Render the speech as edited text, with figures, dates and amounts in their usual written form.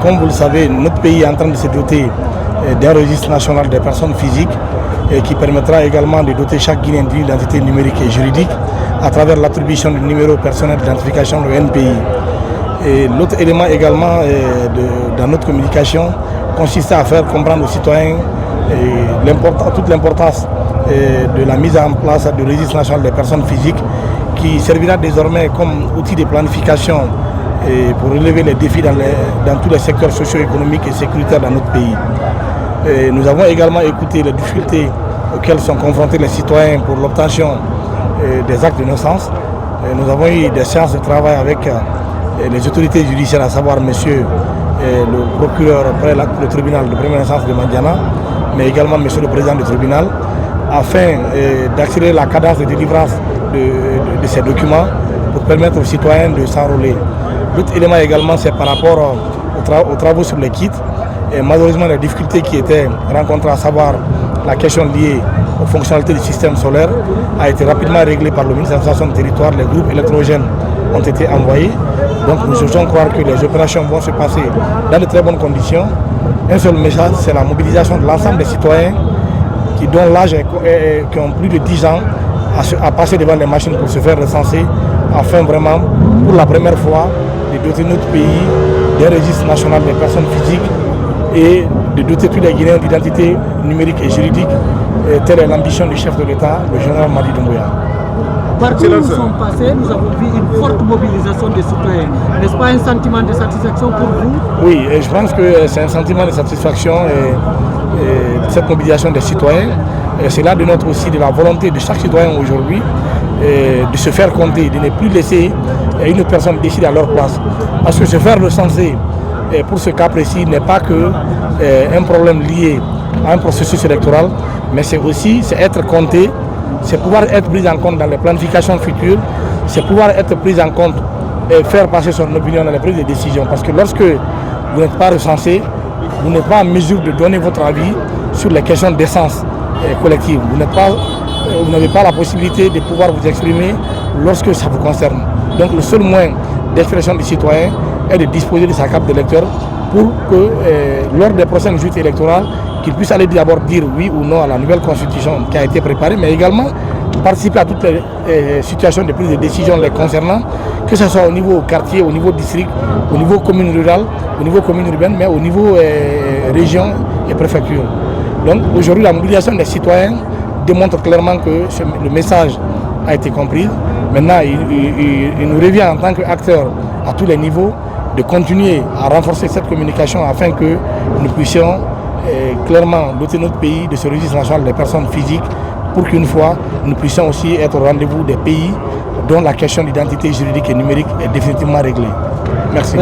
comme vous le savez, notre pays est en train de se doter d'un registre national des personnes physiques qui permettra également de doter chaque Guinéen d'une identité numérique et juridique à travers l'attribution du numéro personnel d'identification, le NPI. Et l'autre élément également dans notre communication consiste à faire comprendre aux citoyens toute l'importance de la mise en place du registre national des personnes physiques qui servira désormais comme outil de planification pour relever les défis dans tous les secteurs socio-économiques et sécuritaires dans notre pays. Et nous avons également écouté les difficultés auxquelles sont confrontés les citoyens pour l'obtention des actes de naissance. Et nous avons eu des séances de travail avec les autorités judiciaires, à savoir monsieur le procureur près le tribunal de première instance de Mandiana, mais également monsieur le président du tribunal, afin d'accélérer la cadence de délivrance de ces documents pour permettre aux citoyens de s'enrôler. L'autre élément également, c'est par rapport aux travaux sur les kits. Et malheureusement, les difficultés qui étaient rencontrées, à savoir la question liée aux fonctionnalités du système solaire, a été rapidement réglée par le ministère de l'Administration du territoire. Les groupes électrogènes ont été envoyés. Donc nous osons croire que les opérations vont se passer dans de très bonnes conditions. Un seul message, c'est la mobilisation de l'ensemble des citoyens dont l'âge qui ont plus de 10 ans à passer devant les machines pour se faire recenser, afin vraiment, pour la première fois, de doter notre pays d'un registre national des personnes physiques et de doter tous les Guinéens d'identité numérique et juridique. Telle est l'ambition du chef de l'État, le général Madi Doumbouya. Partout où nous sommes passés, nous avons vu une forte mobilisation des citoyens. N'est-ce pas un sentiment de satisfaction pour vous? Oui, et je pense que c'est un sentiment de satisfaction et cette mobilisation des citoyens. C'est là de notre aussi de la volonté de chaque citoyen aujourd'hui de se faire compter, de ne plus laisser une personne décider à leur place. Parce que se faire recenser pour ce cas précis n'est pas que un problème lié à un processus électoral, mais c'est aussi être compté, c'est pouvoir être pris en compte dans les planifications futures, c'est pouvoir être pris en compte et faire passer son opinion dans les prises de décision. Parce que lorsque vous n'êtes pas recensé, vous n'êtes pas en mesure de donner votre avis sur les questions d'essence collective. Vous n'avez pas la possibilité de pouvoir vous exprimer lorsque ça vous concerne. Donc le seul moyen d'expression des citoyens est de disposer de sa carte d'électeur pour que lors des prochaines joutes électorales, qu'ils puissent aller d'abord dire oui ou non à la nouvelle constitution qui a été préparée, mais également participer à toutes les situations de prise de décision les concernant, que ce soit au niveau quartier, au niveau district, au niveau commune rurale, au niveau commune urbaine, mais au niveau région et préfecture. Donc aujourd'hui, la mobilisation des citoyens démontre clairement que le message a été compris. Maintenant, il nous revient en tant qu'acteurs à tous les niveaux de continuer à renforcer cette communication afin que nous puissions clairement doter notre pays de ce registre national des personnes physiques pour qu'une fois, nous puissions aussi être au rendez-vous des pays dont la question d'identité juridique et numérique est définitivement réglée. Merci.